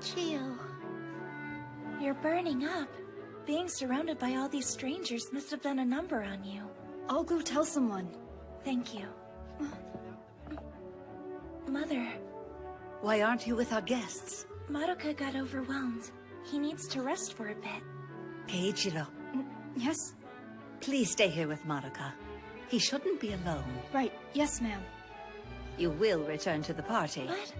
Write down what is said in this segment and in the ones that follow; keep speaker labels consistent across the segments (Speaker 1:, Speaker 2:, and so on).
Speaker 1: Chio, you're burning up. Being surrounded by all these strangers must have done a number on you.
Speaker 2: I'll go tell someone.
Speaker 1: Thank you. Mother.
Speaker 3: Why aren't you with our guests?
Speaker 1: Madoka got overwhelmed. He needs to rest for a bit.
Speaker 3: Keiichiro,
Speaker 2: Yes?
Speaker 3: please stay here with Madoka. He shouldn't be alone.
Speaker 2: Right. Yes, ma'am.
Speaker 3: You will return to the party.
Speaker 1: What?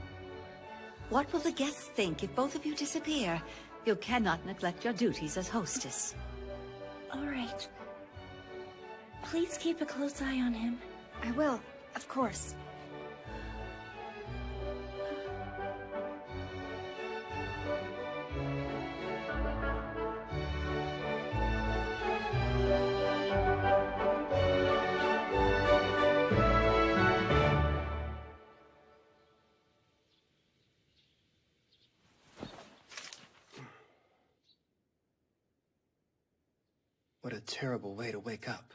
Speaker 3: What will the guests think if both of you disappear? You cannot neglect your duties as hostess.
Speaker 1: All right. Please keep a close eye on him.
Speaker 2: I will, of course.
Speaker 4: What a terrible way to wake up.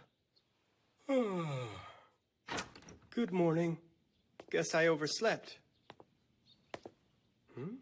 Speaker 4: Good morning. Guess I overslept. Hmm?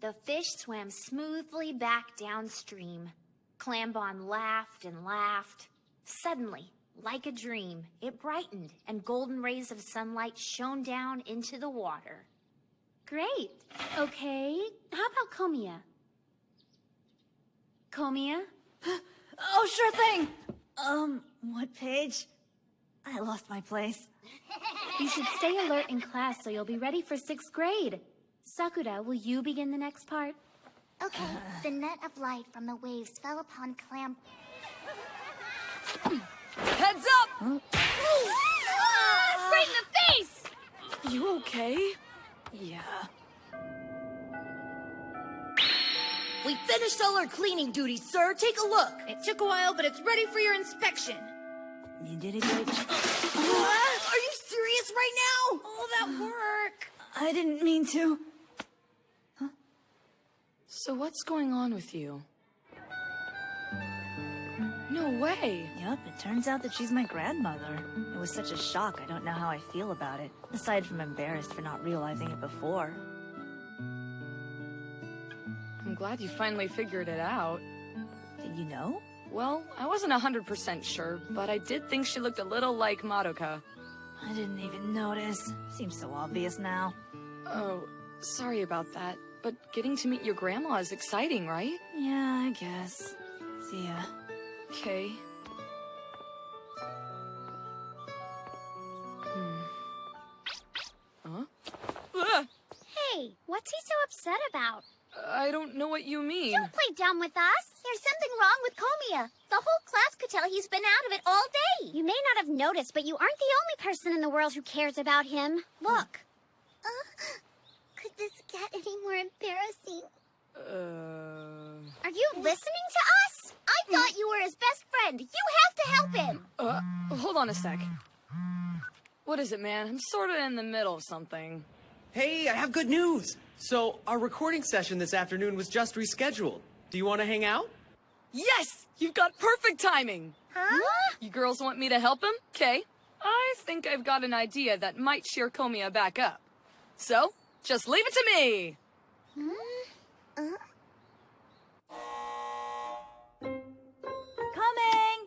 Speaker 5: The fish swam smoothly back downstream. Clambon laughed and laughed. Suddenly, like a dream, it brightened and golden rays of sunlight shone down into the water. Great. Okay, how about Komiya? Komiya?
Speaker 2: Oh, sure thing! What page? I lost my place.
Speaker 5: You should stay alert in class so you'll be ready for 6th grade. Sakura, will you begin the next part?
Speaker 6: Okay, the net of light from the waves fell upon Clam...
Speaker 2: Heads up! Huh?
Speaker 5: Right in the face!
Speaker 2: You okay? Yeah.
Speaker 7: We finished all our cleaning duties, sir. Take a look.
Speaker 8: It took a while, but it's ready for your inspection.
Speaker 2: You did a great job.
Speaker 7: What? Are you serious right now?
Speaker 8: All that work.
Speaker 2: I didn't mean to.
Speaker 9: So what's going on with you? No way!
Speaker 2: Yup, it turns out that she's my grandmother. It was such a shock, I don't know how I feel about it. Aside from embarrassed for not realizing it before.
Speaker 9: I'm glad you finally figured it out.
Speaker 2: Did you know?
Speaker 9: Well, I wasn't 100% sure, but I did think she looked a little like Madoka.
Speaker 2: I didn't even notice. Seems so obvious now.
Speaker 9: Oh, sorry about that. But getting to meet your grandma is exciting, right?
Speaker 2: Yeah, I guess. See ya.
Speaker 9: Okay. Huh?
Speaker 6: Hey, what's he so upset about?
Speaker 9: I don't know what you mean.
Speaker 6: Don't play dumb with us. There's something wrong with Komiya. The whole class could tell he's been out of it all day. You may not have noticed, but you aren't the only person in the world who cares about him. Look. Could this get any more embarrassing? Are you listening to us? I thought you were his best friend. You have to help him.
Speaker 9: Hold on a sec. What is it, man? I'm sorta in the middle of something.
Speaker 10: Hey, I have good news. So, our recording session this afternoon was just rescheduled. Do you want to hang out?
Speaker 9: Yes! You've got perfect timing!
Speaker 6: Huh?
Speaker 9: You girls want me to help him? Okay. I think I've got an idea that might cheer Komiya back up. So, just leave it to me!
Speaker 2: Coming!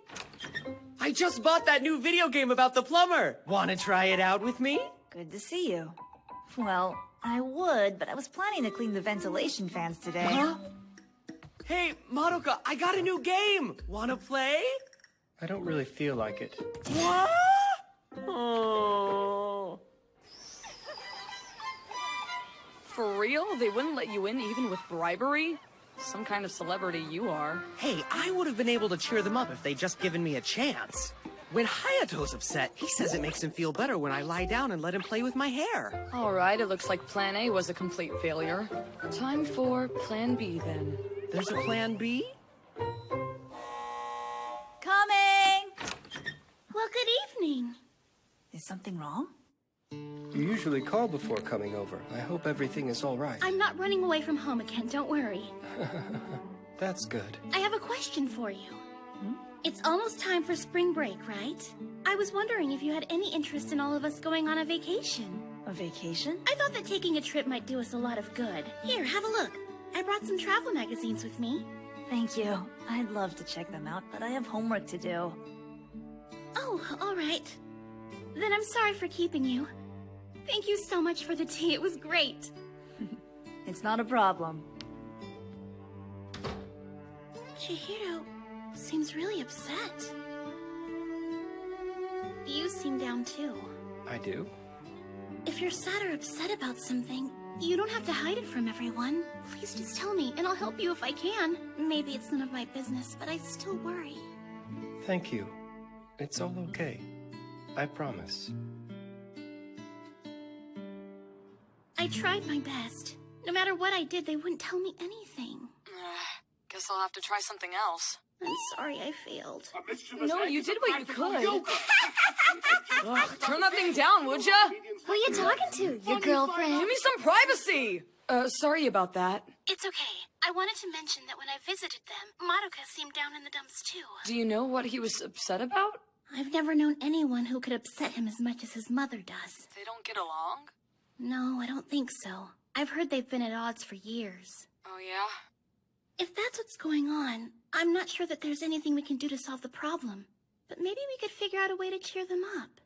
Speaker 10: I just bought that new video game about the plumber. Want to try it out with me?
Speaker 2: Good to see you. Well, I would, but I was planning to clean the ventilation fans today.
Speaker 10: Huh? Hey, Madoka, I got a new game. Want to play?
Speaker 4: I don't really feel like it.
Speaker 10: What? Oh.
Speaker 9: For real? They wouldn't let you in even with bribery? Some kind of celebrity you are.
Speaker 10: Hey, I would have been able to cheer them up if they'd just given me a chance. When Hayato's upset, he says it makes him feel better when I lie down and let him play with my hair.
Speaker 9: Alright, it looks like Plan A was a complete failure. Time for Plan B, then.
Speaker 10: There's a Plan B?
Speaker 2: Coming!
Speaker 6: Well, good evening.
Speaker 2: Is something wrong?
Speaker 4: You usually call before coming over. I hope everything is all right.
Speaker 6: I'm not running away from home again, don't worry.
Speaker 4: That's good.
Speaker 6: I have a question for you. It's almost time for spring break, right? I was wondering if you had any interest in all of us going on a vacation.
Speaker 2: A vacation?
Speaker 6: I thought that taking a trip might do us a lot of good. Here, have a look. I brought some travel magazines with me.
Speaker 2: Thank you. I'd love to check them out, but I have homework to do.
Speaker 6: Oh, all right. Then I'm sorry for keeping you. Thank you so much for the tea. It was great.
Speaker 2: It's not a problem.
Speaker 6: Chihiro seems really upset. You seem down too.
Speaker 4: I do?
Speaker 6: If you're sad or upset about something, you don't have to hide it from everyone. Please just tell me, and I'll help you if I can. Maybe it's none of my business, but I still worry.
Speaker 4: Thank you. It's all okay. I promise.
Speaker 6: I tried my best. No matter what I did, they wouldn't tell me anything.
Speaker 9: Guess I'll have to try something else.
Speaker 6: I'm sorry I failed.
Speaker 9: No, you did what you could. Ugh, turn that thing down, would ya?
Speaker 6: Who are you talking to? Your girlfriend?
Speaker 9: Give me some privacy! Sorry about that.
Speaker 6: It's okay. I wanted to mention that when I visited them, Madoka seemed down in the dumps too.
Speaker 9: Do you know what he was upset about?
Speaker 6: I've never known anyone who could upset him as much as his mother does.
Speaker 9: They don't get along?
Speaker 6: No, I don't think so. I've heard they've been at odds for years.
Speaker 9: Oh, yeah?
Speaker 6: If that's what's going on, I'm not sure that there's anything we can do to solve the problem. But maybe we could figure out a way to cheer them up.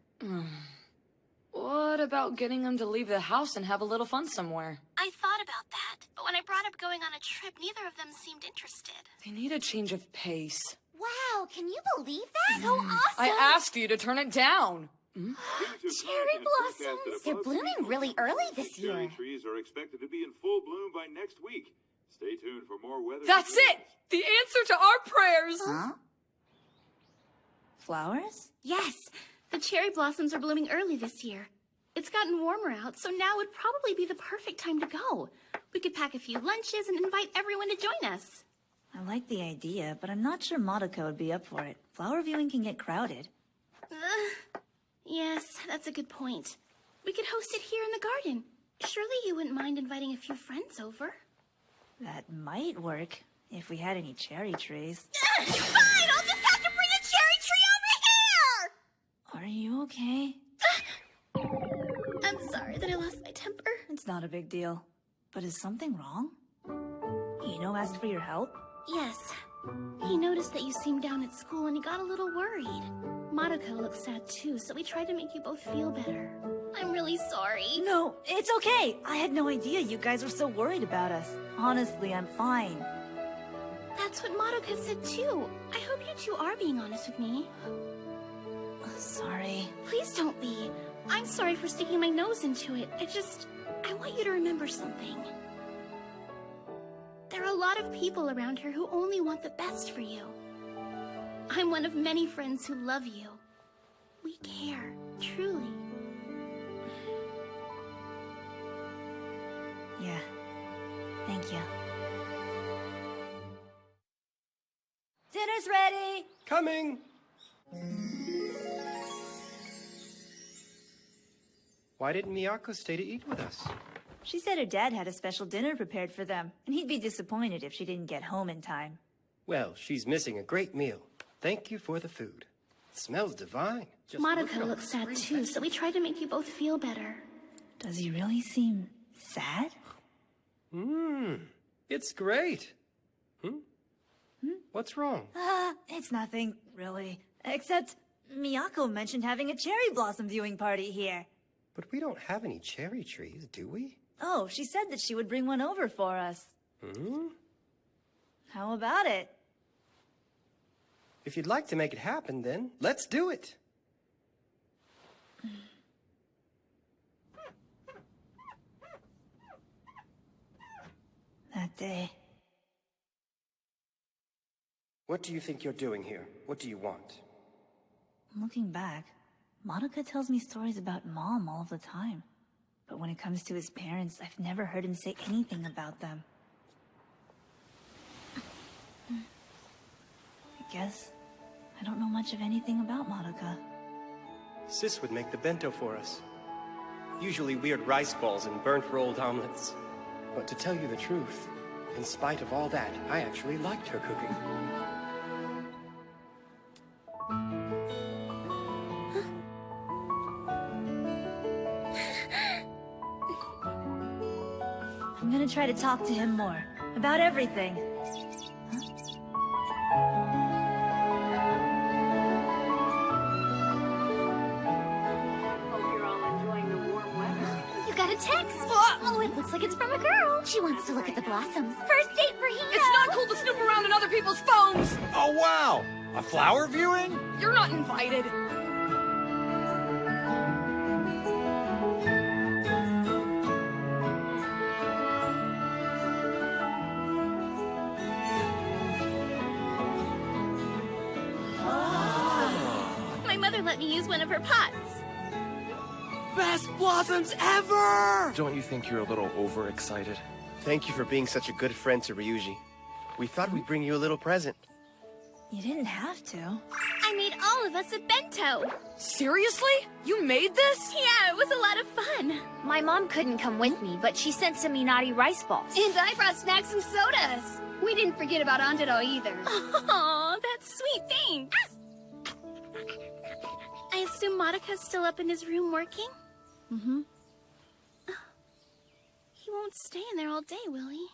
Speaker 9: What about getting them to leave the house and have a little fun somewhere?
Speaker 6: I thought about that, but when I brought up going on a trip, neither of them seemed interested.
Speaker 9: They need a change of pace.
Speaker 6: Wow, can you believe that? So awesome!
Speaker 9: I asked you to turn it down.
Speaker 6: Cherry blossoms! They're blooming really early this year.
Speaker 11: Cherry trees are expected to be in full bloom by next week. Stay tuned for more weather.
Speaker 9: That's it! The answer to our prayers!
Speaker 2: Huh? Flowers?
Speaker 6: Yes, the cherry blossoms are blooming early this year. It's gotten warmer out, so now would probably be the perfect time to go. We could pack a few lunches and invite everyone to join us.
Speaker 2: I like the idea, but I'm not sure Madoka would be up for it. Flower viewing can get crowded.
Speaker 6: Yes, that's a good point. We could host it here in the garden. Surely you wouldn't mind inviting a few friends over?
Speaker 2: That might work, if we had any cherry trees.
Speaker 6: Fine! I'll just have to bring a cherry tree over here!
Speaker 2: Are you okay?
Speaker 6: I'm sorry that I lost my temper.
Speaker 2: It's not a big deal. But is something wrong? Ino asked for your help?
Speaker 6: Yes. He noticed that you seemed down at school and he got a little worried. Madoka looks sad too, so we tried to make you both feel better. I'm really sorry.
Speaker 2: No, it's okay. I had no idea you guys were so worried about us. Honestly, I'm fine.
Speaker 6: That's what Madoka said too. I hope you two are being honest with me.
Speaker 2: Sorry.
Speaker 6: Please don't be. I'm sorry for sticking my nose into it. I want you to remember something. There are a lot of people around here who only want the best for you. I'm one of many friends who love you. We care, truly.
Speaker 2: Yeah. Thank you. Dinner's ready!
Speaker 4: Coming! Why didn't Miyako stay to eat with us?
Speaker 2: She said her dad had a special dinner prepared for them, and he'd be disappointed if she didn't get home in time.
Speaker 4: Well, she's missing a great meal. Thank you for the food. It smells divine. Just look at
Speaker 6: Madoka
Speaker 4: all
Speaker 6: looks
Speaker 4: the
Speaker 6: sad
Speaker 4: green
Speaker 6: too, so we tried to make you both feel better.
Speaker 2: Does he really seem sad?
Speaker 4: It's great. What's wrong?
Speaker 2: It's nothing, really. Except Miyako mentioned having a cherry blossom viewing party here.
Speaker 4: But we don't have any cherry trees, do we?
Speaker 2: Oh, she said that she would bring one over for us. How about it?
Speaker 4: If you'd like to make it happen, then let's do it.
Speaker 2: That day.
Speaker 4: What do you think you're doing here? What do you want?
Speaker 2: Looking back, Madoka tells me stories about Mom all the time. But when it comes to his parents, I've never heard him say anything about them. I guess I don't know much of anything about Madoka.
Speaker 4: Sis would make the bento for us. Usually weird rice balls and burnt rolled omelets. But to tell you the truth, in spite of all that, I actually liked her cooking.
Speaker 2: I'm gonna try to talk to him more. About everything.
Speaker 5: Hope you're all enjoying the warm weather. You got a text? Oh, it looks like it's from a girl. She wants to look at the blossoms. First date for Hio.
Speaker 9: It's not cool to snoop around in other people's phones!
Speaker 12: Oh, wow! A flower viewing?
Speaker 9: You're not invited.
Speaker 6: My mother let me use one of her pots.
Speaker 10: Best blossoms ever!
Speaker 13: Don't you think you're a little overexcited?
Speaker 4: Thank you for being such a good friend to Ryuji. We thought we'd bring you a little present.
Speaker 2: You didn't have to.
Speaker 6: I made all of us a bento.
Speaker 9: Seriously? You made this?
Speaker 6: Yeah, it was a lot of fun.
Speaker 5: My mom couldn't come with me, but she sent some Minari rice balls.
Speaker 8: And I brought snacks and sodas. We didn't forget about Andero either.
Speaker 6: Aw, that's sweet, thanks. I assume Madoka's still up in his room working?
Speaker 2: Mm-hmm.
Speaker 6: He won't stay in there all day, will he?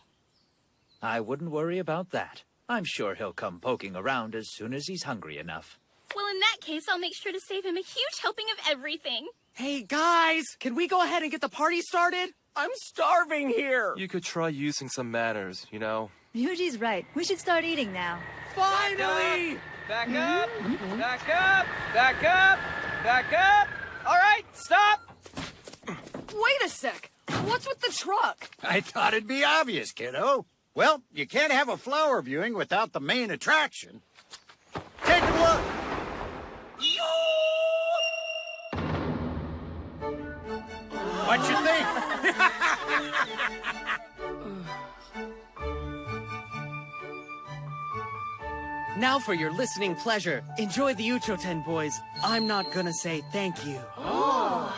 Speaker 12: I wouldn't worry about that. I'm sure he'll come poking around as soon as he's hungry enough.
Speaker 6: Well, in that case, I'll make sure to save him a huge helping of everything.
Speaker 10: Hey, guys! Can we go ahead and get the party started? I'm starving here!
Speaker 13: You could try using some manners, you know?
Speaker 2: Ryuji's right. We should start eating now.
Speaker 10: Finally!
Speaker 14: Back up! Back up! Back up! Back up! All right, stop!
Speaker 9: Wait a sec. What's with the truck?
Speaker 12: I thought it'd be obvious, kiddo. Well, you can't have a flower viewing without the main attraction. Take a look! What you think?
Speaker 10: Now for your listening pleasure. Enjoy the Uchoten, boys. I'm not gonna say thank you.
Speaker 9: Oh.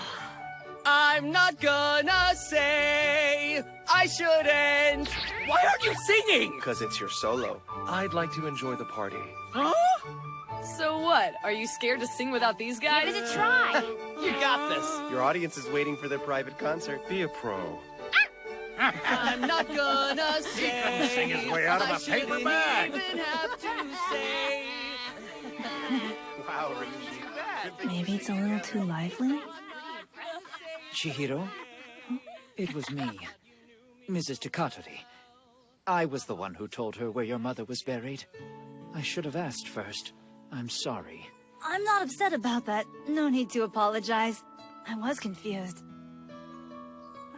Speaker 10: I'm not gonna say I shouldn't. Why aren't you singing?
Speaker 4: Because it's your solo.
Speaker 13: I'd like to enjoy the party.
Speaker 10: Huh?
Speaker 9: So what? Are you scared to sing without these guys?
Speaker 5: Give it a try.
Speaker 10: You got this.
Speaker 4: Your audience is waiting for their private concert.
Speaker 13: Be a pro.
Speaker 10: I'm not gonna say.
Speaker 12: Sing his way out of
Speaker 10: I
Speaker 12: a paper
Speaker 10: shouldn't
Speaker 12: bag.
Speaker 10: even have to say.
Speaker 4: Wow, Ryuji.
Speaker 2: Maybe it's a little too lively?
Speaker 12: Chihiro? It was me, Mrs. Takatori. I was the one who told her where your mother was buried. I should have asked first. I'm sorry.
Speaker 2: I'm not upset about that. No need to apologize. I was confused.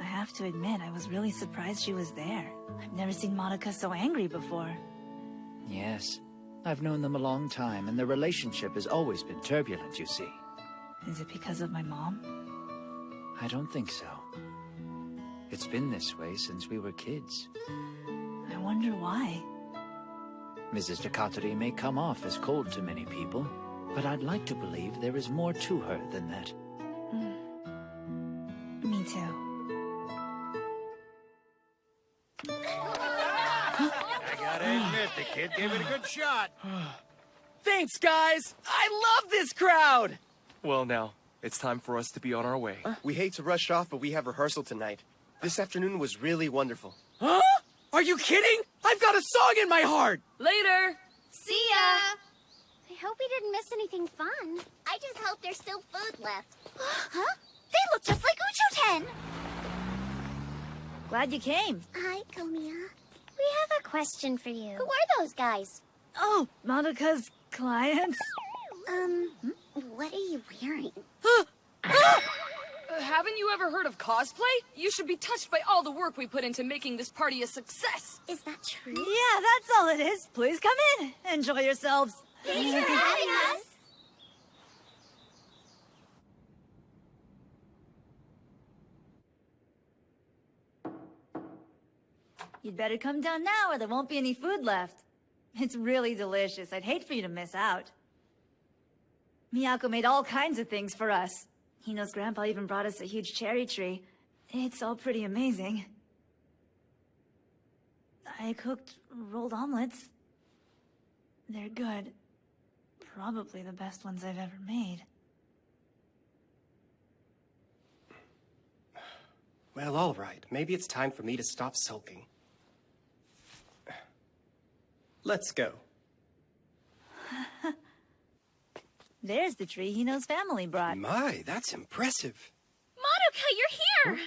Speaker 2: I have to admit, I was really surprised she was there. I've never seen Madoka so angry before.
Speaker 12: Yes, I've known them a long time, and their relationship has always been turbulent, you see.
Speaker 2: Is it because of my mom?
Speaker 12: I don't think so. It's been this way since we were kids.
Speaker 2: I wonder why.
Speaker 12: Mrs. Takatari may come off as cold to many people, but I'd like to believe there is more to her than that.
Speaker 2: Me too.
Speaker 15: I gotta admit, the kid gave it a good shot.
Speaker 14: Thanks, guys! I love this crowd!
Speaker 13: Well, now, it's time for us to be on our way.
Speaker 4: We hate to rush off, but we have rehearsal tonight. This afternoon was really wonderful.
Speaker 14: Huh? Are you kidding? I've got a song in my heart!
Speaker 9: Later!
Speaker 8: See ya! I hope we didn't miss anything fun. I just hope there's still food left.
Speaker 1: Huh? They look just like Uchoten!
Speaker 2: Glad you came.
Speaker 8: Hi, Komiya. We have a question for you. Who are those guys?
Speaker 2: Oh, Madoka's clients.
Speaker 8: What are you wearing?
Speaker 9: Haven't you ever heard of cosplay? You should be touched by all the work we put into making this party a success.
Speaker 8: Is that true?
Speaker 2: Yeah, that's all it is. Please come in. Enjoy yourselves.
Speaker 8: Thanks for having us.
Speaker 2: You'd better come down now or there won't be any food left. It's really delicious. I'd hate for you to miss out. Miyako made all kinds of things for us. Hino's grandpa even brought us a huge cherry tree. It's all pretty amazing. I cooked rolled omelets. They're good. Probably the best ones I've ever made.
Speaker 4: Well, all right. Maybe it's time for me to stop sulking. Let's go.
Speaker 2: There's the tree Hino's family brought.
Speaker 4: My, that's impressive.
Speaker 6: Madoka, you're here!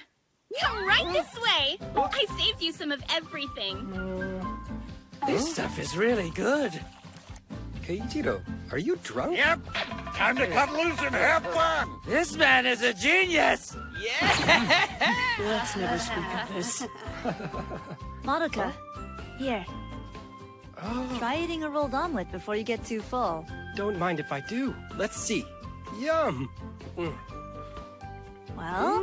Speaker 6: Come right this way! I saved you some of everything.
Speaker 14: This stuff is really good.
Speaker 4: Keiichiro, are you drunk?
Speaker 15: Yep. Time to cut loose and have fun.
Speaker 14: This man is a genius! Yeah!
Speaker 10: Let's never speak of this.
Speaker 2: Madoka, here.
Speaker 4: Oh,
Speaker 2: Try eating a rolled omelet before you get too full.
Speaker 4: don't mind if I do. Let's see. Yum!
Speaker 2: Well?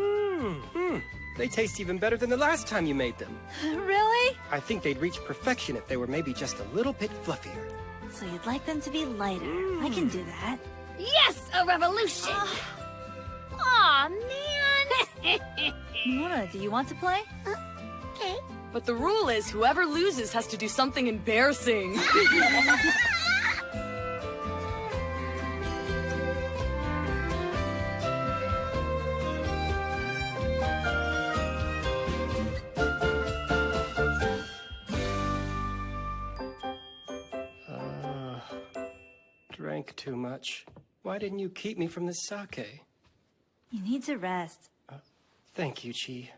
Speaker 4: They taste even better than the last time you made them.
Speaker 2: Really?
Speaker 4: I think they'd reach perfection if they were maybe just a little bit fluffier.
Speaker 2: So you'd like them to be lighter. I can do that.
Speaker 8: Yes, a revolution!
Speaker 5: Aw, man!
Speaker 2: Nomura, do you want to play?
Speaker 8: Okay.
Speaker 9: But the rule is whoever loses has to do something embarrassing.
Speaker 4: Drank too much. Why didn't you keep me from this sake?
Speaker 2: You need to rest.
Speaker 4: Thank you, Chi.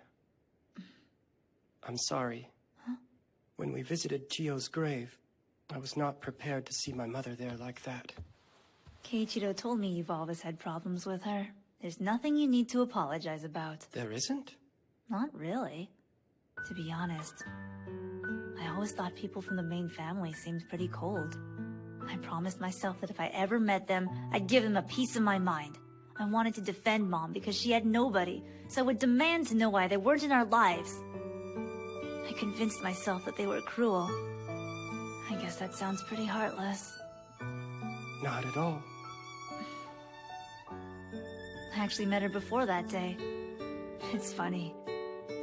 Speaker 4: I'm sorry.
Speaker 2: Huh?
Speaker 4: When we visited Chio's grave, I was not prepared to see my mother there like that.
Speaker 2: Keiichiro told me you've always had problems with her. There's nothing you need to apologize about.
Speaker 4: There isn't?
Speaker 2: Not really. To be honest, I always thought people from the main family seemed pretty cold. I promised myself that if I ever met them, I'd give them a piece of my mind. I wanted to defend Mom because she had nobody, so I would demand to know why they weren't in our lives. I convinced myself that they were cruel. I guess that sounds pretty heartless.
Speaker 4: Not at all.
Speaker 2: I actually met her before that day. It's funny.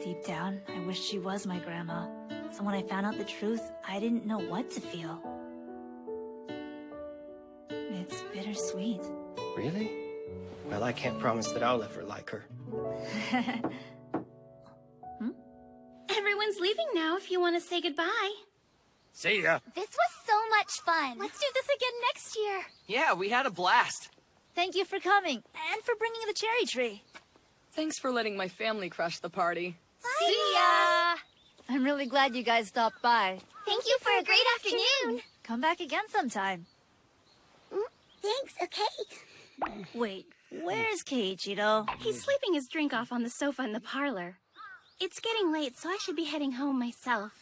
Speaker 2: Deep down, I wished she was my grandma. So when I found out the truth, I didn't know what to feel. It's bittersweet.
Speaker 4: Really? Well, I can't promise that I'll ever like her.
Speaker 6: Everyone's leaving now if you want to say goodbye.
Speaker 15: See ya.
Speaker 1: This was so much fun.
Speaker 8: Let's do this again next year.
Speaker 14: Yeah, we had a blast.
Speaker 2: Thank you for coming, and for bringing the cherry tree.
Speaker 9: Thanks for letting my family crush the party.
Speaker 8: See ya!
Speaker 2: I'm really glad you guys stopped by.
Speaker 8: Thank you for a great afternoon.
Speaker 2: Come back again sometime.
Speaker 8: Thanks, okay.
Speaker 2: Wait, where's Keiichiro?
Speaker 6: He's sleeping his drink off on the sofa in the parlor. It's getting late, so I should be heading home myself.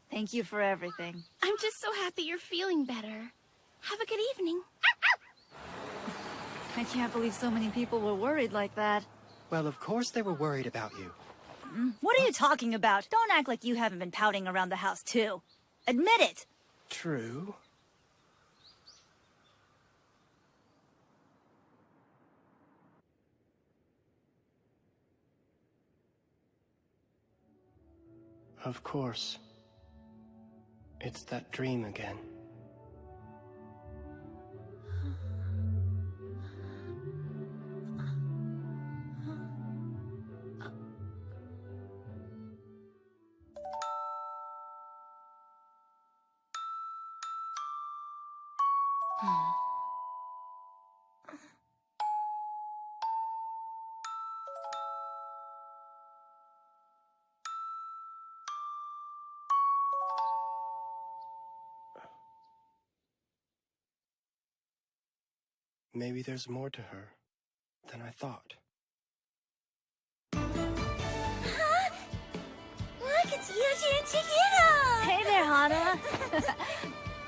Speaker 2: Thank you for everything.
Speaker 6: I'm just so happy you're feeling better. Have a good evening.
Speaker 2: I can't believe so many people were worried like that.
Speaker 4: Well, of course they were worried about you.
Speaker 2: What are you talking about? Don't act like you haven't been pouting around the house, too. Admit it!
Speaker 4: True. Of course. It's that dream again. Maybe there's more to her than I thought.
Speaker 1: Huh? Look, it's Yuji and Chihiro!
Speaker 2: Hey there, Hana!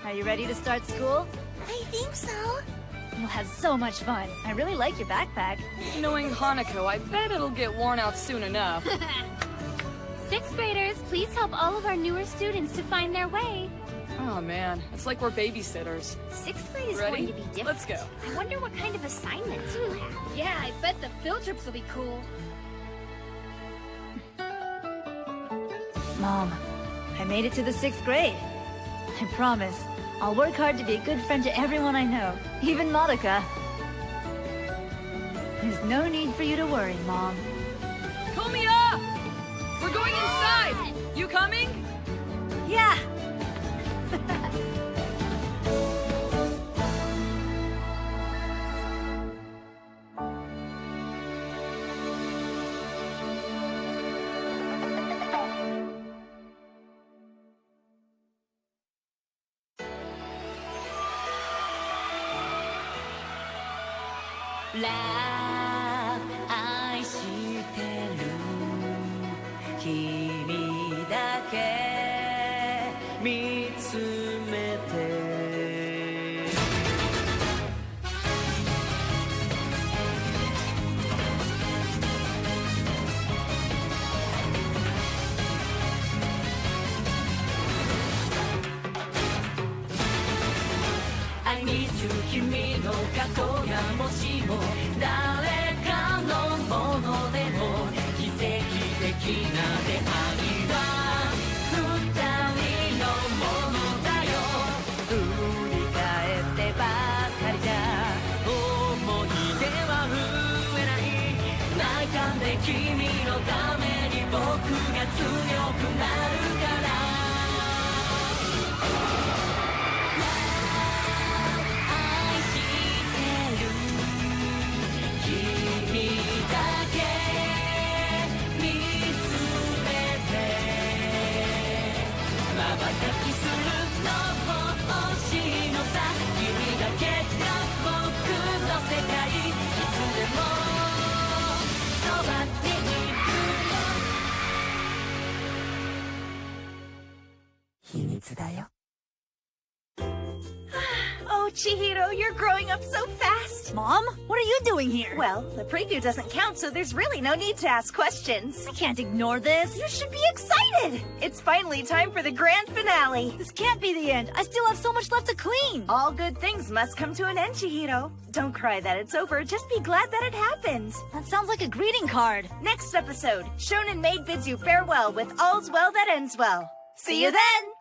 Speaker 2: Are you ready to start school?
Speaker 1: I think so.
Speaker 2: You'll have so much fun. I really like your backpack.
Speaker 9: Knowing Hanako, I bet it'll get worn out soon enough.
Speaker 6: Sixth graders, please help all of our newer students to find their way.
Speaker 9: Oh man, it's like we're babysitters.
Speaker 5: Sixth grade is
Speaker 9: Ready?
Speaker 5: going to be different.
Speaker 9: Let's go.
Speaker 5: I wonder what kind of assignments we'll have.
Speaker 6: Yeah, I bet the field trips will be cool.
Speaker 2: Mom, I made it to the 6th grade. I promise, I'll work hard to be a good friend to everyone I know, even Madoka. There's no need for you to worry, Mom.
Speaker 9: Komiya! We're going inside! You coming?
Speaker 2: Yeah!
Speaker 3: Love, 愛してる君だけ見つめてI need you 君の過去がもしも誰かのものでも奇跡的な出会いは二人のものだよ振り返ってばかりじゃ思い出は増えない泣かんで君のために僕が強くなるから
Speaker 1: Oh, Chihiro, you're growing up so fast!
Speaker 2: Mom, what are you doing here?
Speaker 1: Well, the preview doesn't count, so there's really no need to ask questions.
Speaker 2: I can't ignore this.
Speaker 1: You should be excited! It's finally time for the grand finale.
Speaker 2: This can't be the end. I still have so much left to clean.
Speaker 1: All good things must come to an end, Chihiro. Don't cry that it's over, just be glad that it happened.
Speaker 2: That sounds like a greeting card.
Speaker 1: Next episode, Shounen Maid bids you farewell with All's Well That Ends Well. See you then!